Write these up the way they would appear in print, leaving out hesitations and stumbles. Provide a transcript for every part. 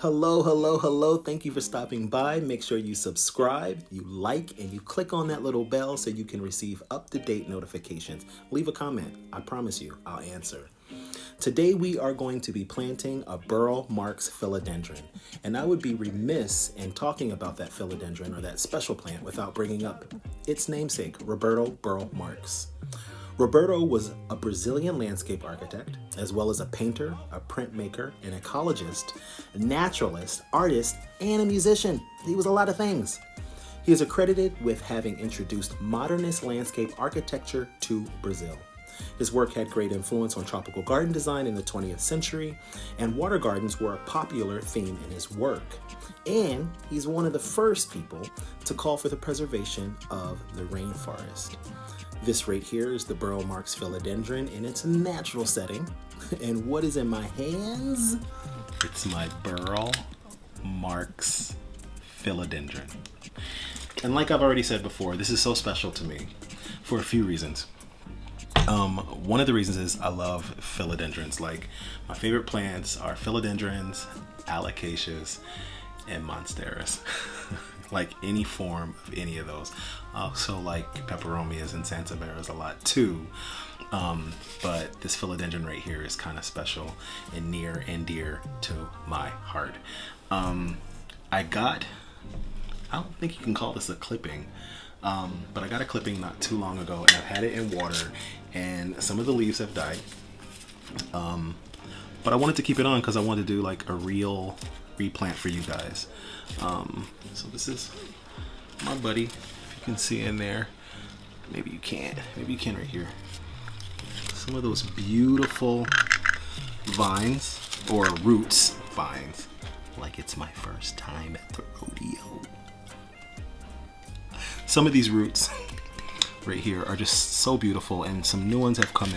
Hello, hello, hello. Thank you for stopping by. Make sure you subscribe, you like, and you click on that little bell so you can receive up-to-date notifications. Leave a comment. I promise you, I'll answer. Today we are going to be planting a Burle Marx philodendron, and I would be remiss in talking about that philodendron or that special plant without bringing up its namesake, Roberto Burle Marx. Roberto was a Brazilian landscape architect, as well as a painter, a printmaker, an ecologist, a naturalist, artist, and a musician. He was a lot of things. He is accredited with having introduced modernist landscape architecture to Brazil. His work had great influence on tropical garden design in the 20th century, and water gardens were a popular theme in his work. And he's one of the first people to call for the preservation of the rainforest. This right here is the Burle Marx philodendron in its natural setting. And what is in my hands? It's my Burle Marx philodendron. And like I've already said before, this is so special to me for a few reasons. One of the reasons is I love philodendrons. Like, my favorite plants are philodendrons, alocasias, and monsteras. Like any form of any of those. Also like peperomias and sansevieras a lot too. But this philodendron right here is kind of special and near and dear to my heart. I don't think you can call this a clipping, but I got a clipping not too long ago, and I've had it in water, and some of the leaves have died. But I wanted to keep it on because I wanted to do like a real replant for you guys. So this is my buddy, if you can see in there. Maybe you can't. Maybe you can right here. Some of those beautiful vines, or roots vines, like it's my first time at the rodeo. Some of these roots right here are just so beautiful, and some new ones have come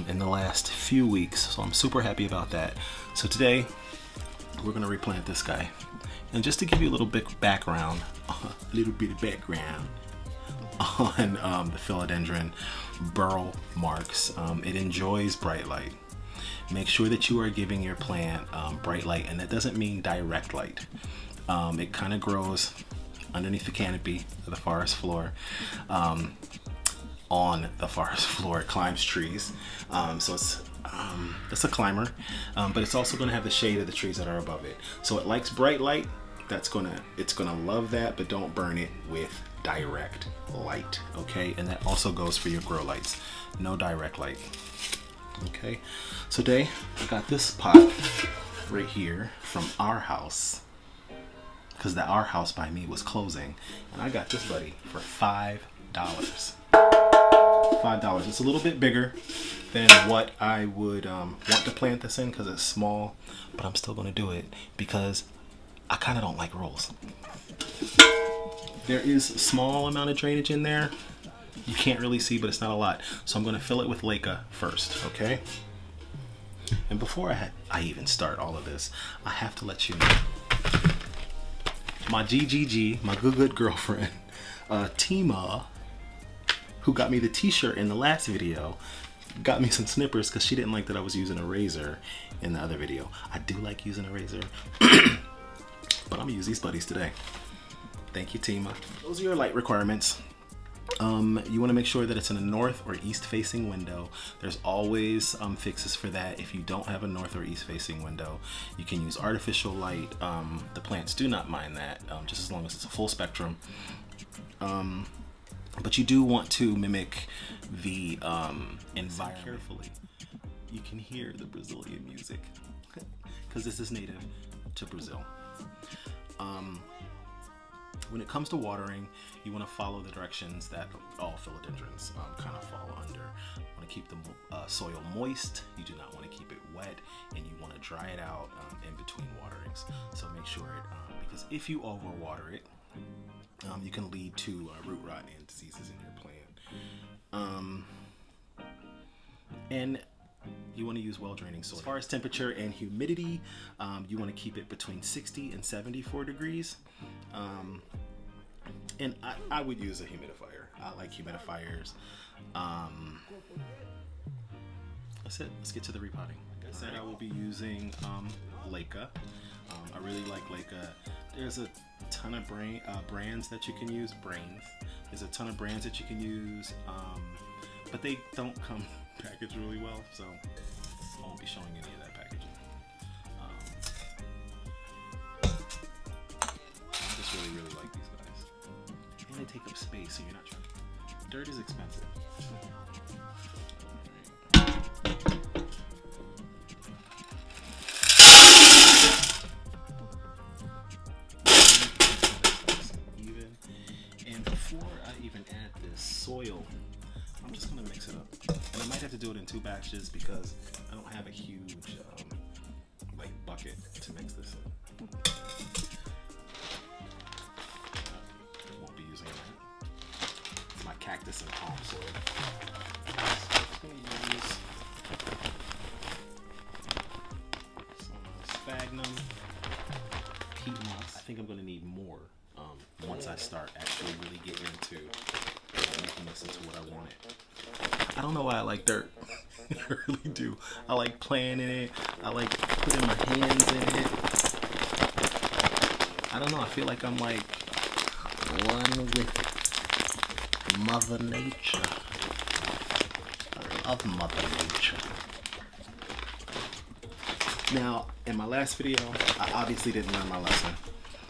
in the last few weeks, so I'm super happy about that. So today we're gonna replant this guy. And just to give you a little bit of background on the philodendron Burle Marx, it enjoys bright light. Make sure that you are giving your plant bright light, and that doesn't mean direct light. It kind of grows underneath the canopy of the forest floor. On the forest floor, it climbs trees, so it's a climber, but it's also going to have the shade of the trees that are above it. So it likes bright light. It's gonna love that, but don't burn it with direct light, okay? And that also goes for your grow lights. No direct light, okay? So today I got this pot right here from our house, because the our house by me was closing, and I got this buddy for $5. $5. It's a little bit bigger than what I would want to plant this in because it's small, but I'm still going to do it because I kind of don't like rolls. There is a small amount of drainage in there. You can't really see, but it's not a lot. So I'm going to fill it with leca first, okay? And before I even start all of this, I have to let you know, my GGG, my good girlfriend, Tima, who got me the t-shirt in the last video, got me some snippers because she didn't like that I was using a razor in the other video. I do like using a razor, but I'm gonna use these buddies today. Thank you, Tima. Those are your light requirements. You want to make sure that it's in a north or east facing window. There's always fixes for that. If you don't have a north or east facing window, you can use artificial light. The plants do not mind that, just as long as it's a full spectrum. But you do want to mimic the environment carefully. You can hear the Brazilian music because this is native to Brazil. When it comes to watering, you want to follow the directions that all philodendrons kind of fall under. You want to keep the soil moist. You do not want to keep it wet, and you want to dry it out in between waterings. So make sure because if you overwater it, you can lead to root rot and diseases in your plant. And you want to use well-draining soil. As far as temperature and humidity, you want to keep it between 60 and 74 degrees. And I would use a humidifier. I like humidifiers. That's it. Let's get to the repotting. Like I said, I will be using leca. I really like there's a ton of brands that you can use. There's a ton of brands that you can use, but they don't come packaged really well, so I won't be showing any of that packaging. I just really like these guys, and they take up space, so you're not trying. Dirt is expensive. Before I even add this soil, I'm just going to mix it up. And I might have to do it in 2 batches because I don't have a huge bucket to mix this in. I won't be using that. It's my cactus and palm soil. So I'm just going to use some sphagnum, peat moss. I think I'm going to need more. Once I start actually really getting into making this into what I want it. I don't know why I like dirt. I really do. I like playing in it. I like putting my hands in it. I don't know. I feel like I'm like one with Mother Nature. I love Mother Nature. Now, in my last video, I obviously didn't learn my lesson,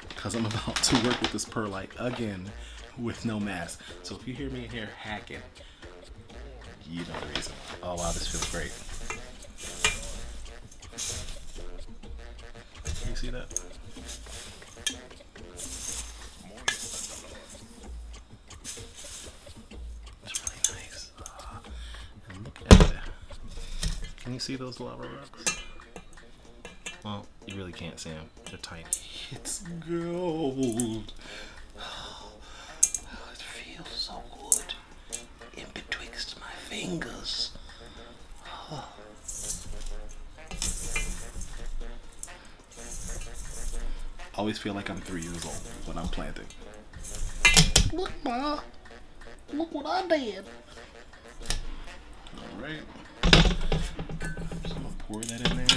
because I'm about to work with this perlite again with no mask. So if you hear me in here hacking, you know the reason. Oh wow, this feels great. Can you see that? It's really nice. And look at that. Can you see those lava rocks? Well, you really can't see them. They're tiny. It's gold. Oh, it feels so good in betwixt my fingers. Oh. I always feel like I'm 3 years old when I'm planting. Look, Ma. Look what I did. All right. Just gonna pour that in there.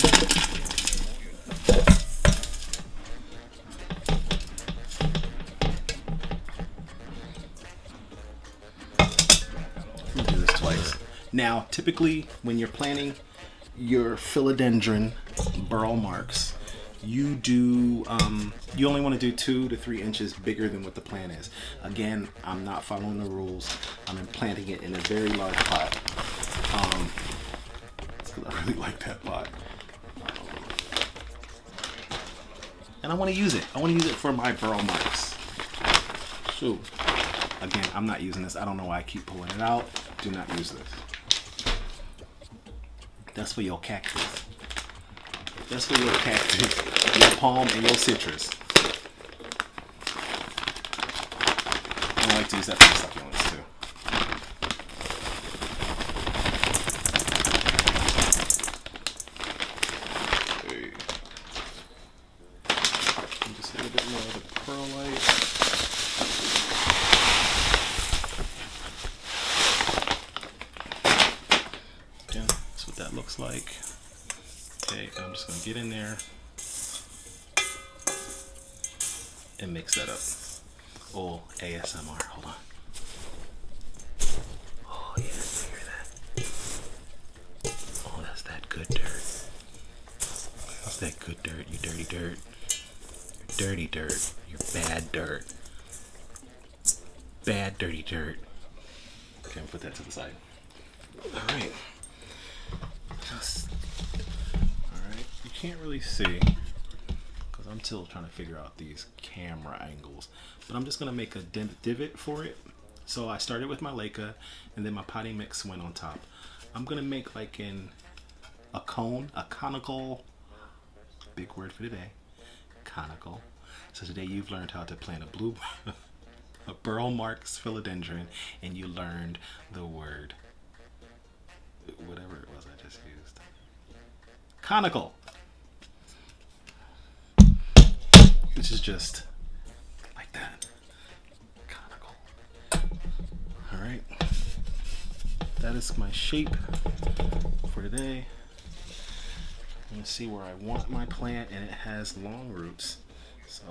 Now, typically, when you're planting your Philodendron Burle Marx, you do you only want to do 2 to 3 inches bigger than what the plant is. Again, I'm not following the rules. I'm planting it in a very large pot. I really like that pot, and I want to use it. I want to use it for my Burle Marx. So, again, I'm not using this. I don't know why I keep pulling it out. Do not use this. That's for your cactus. That's for your cactus, your palm, and your citrus. I like to use that for succulents too. Okay. And just a little bit more of the perlite. That looks like. Okay, I'm just gonna get in there and mix that up. Oh, ASMR, hold on. Oh yeah, you hear that? Oh, that's that good dirt. That's that good dirt, you dirty dirt. You're dirty dirt. You're bad dirt. Bad dirty dirt. Okay, I'll put that to the side. Alright. Alright, you can't really see because I'm still trying to figure out these camera angles, but I'm just going to make a divot for it. So I started with my Leica and then my potting mix went on top. I'm going to make like a cone, a conical, big word for today, conical. So today you've learned how to plant a Burle Marx Philodendron, and you learned the word, whatever it was I just used. Conical. Which is just like that. Conical. Alright. That is my shape for today. You can see where I want my plant, and it has long roots. So,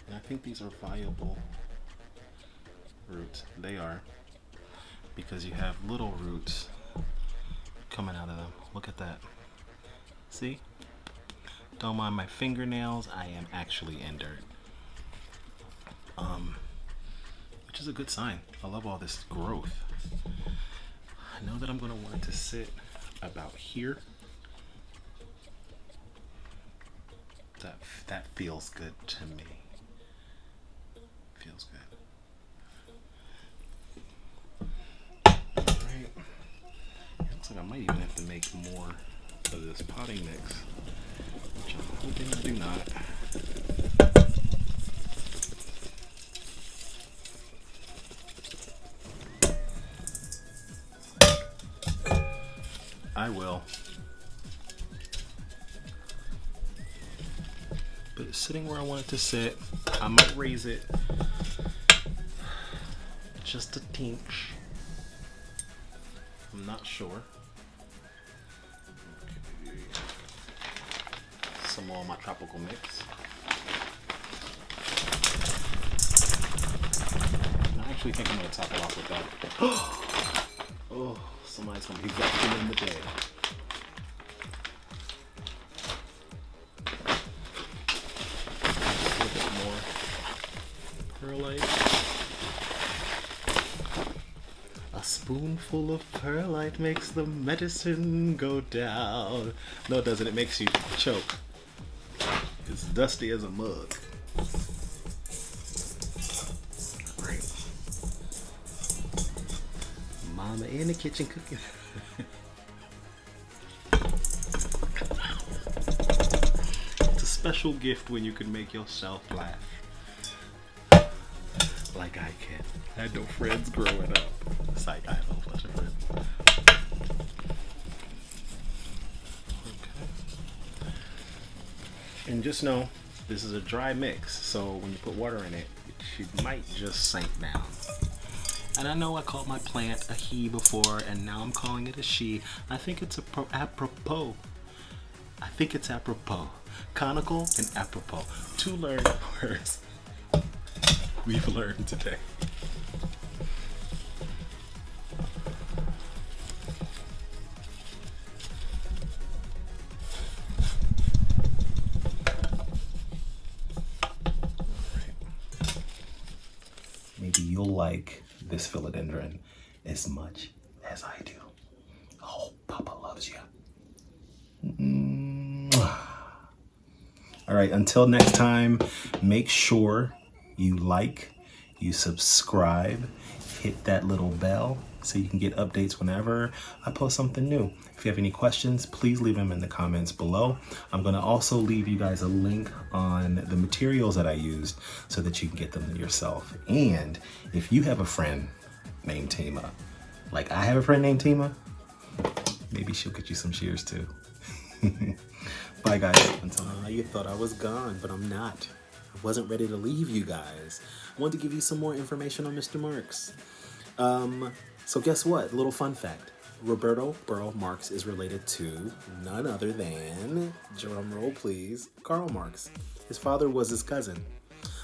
and I think these are viable roots. They are, because you have little roots coming out of them. Look at that. See? Don't mind my fingernails. I am actually in dirt. Which is a good sign. I love all this growth. I know that I'm going to want it to sit about here. That feels good to me. Feels good. Alright. Looks like I might even have to make more of this potting mix, which I'm hoping I do not. I will. But it's sitting where I want it to sit. I might raise it just a tinch. I'm not sure. Okay. Some more of my tropical mix. I actually think I'm going to top it off with that. Oh, somebody's going to be vacuuming the day. Perlite. A spoonful of perlite makes the medicine go down. No, it doesn't. It makes you choke. It's dusty as a mug. Right. Mama in the kitchen cooking. It's a special gift when you can make yourself laugh. Like I can. I had no friends growing up. It's like I have a whole bunch of friends. Okay. And just know, this is a dry mix, so when you put water in it, she might just sink down. And I know I called my plant a he before, and now I'm calling it a she. I think it's apropos. I think it's apropos. Conical and apropos. 2 learned words we've learned today. Maybe you'll like this philodendron as much as I do. Oh, Papa loves you. All right, until next time, make sure you like, you subscribe, hit that little bell so you can get updates whenever I post something new. If you have any questions, please leave them in the comments below. I'm gonna also leave you guys a link on the materials that I used so that you can get them yourself. And if you have a friend named Tima, like I have a friend named Tima, maybe she'll get you some shears too. Bye guys. Until now, you thought I was gone, but I'm not. I wasn't ready to leave you guys. I wanted to give you some more information on Mr. Marx. So guess what? Little fun fact. Roberto Burle Marx is related to none other than, drum roll please, Karl Marx. His father was his cousin.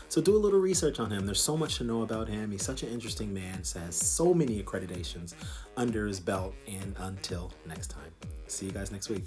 So do a little research on him. There's so much to know about him. He's such an interesting man. Has so many accreditations under his belt. And until next time, see you guys next week.